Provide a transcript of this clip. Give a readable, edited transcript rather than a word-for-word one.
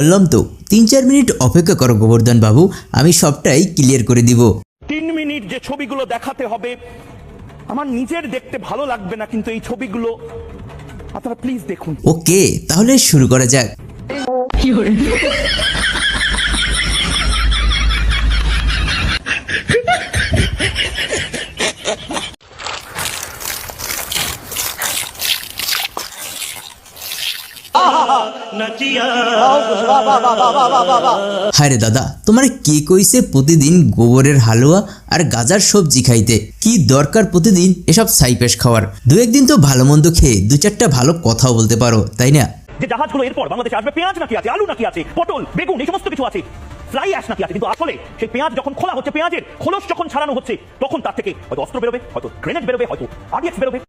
বললাম তো 3-4 মিনিট অপেক্ষা করো গোবর্ধন বাবু, আমি সবটাই ক্লিয়ার করে দিব। 3 মিনিট যে ছবিগুলো দেখাতে হবে আমার নিজের দেখতে ভালো লাগবে না, কিন্তু এই ছবিগুলো আপনারা প্লিজ দেখুন। ওকে, তাহলে শুরু করা যাক। হায়রে দাদা, তোমার কে কইছে প্রতিদিন গোবরের হালুয়া আর গাজার সবজি খাইতে? কি দরকার প্রতিদিন এসব সাইপেশ খাওয়ার? দু একদিন তো ভালো মন্দ খেয়ে 2-4টা ভালো কথাও বলতে পারো, তাই না? যে জাহাজগুলো এরপর বাংলাদেশে আসবে, পেঁয়াজ নাকি আছে, আলু নাকি আছে, পটল বেগুন এই সমস্ত কিছু আছে, ফ্রাই অ্যাশ নাকি আছে, কিন্তু আসলে সেই পেঁয়াজ যখন খোলা হচ্ছে, পেঁয়াজের খোলস যখন ছাড়ানো হচ্ছে, তখন তার থেকে হয়তো অস্ত্র বেরোবে, হয়তো গ্রেনেড বেরোবে, হয়তো আরডিএক্স বেরোবে।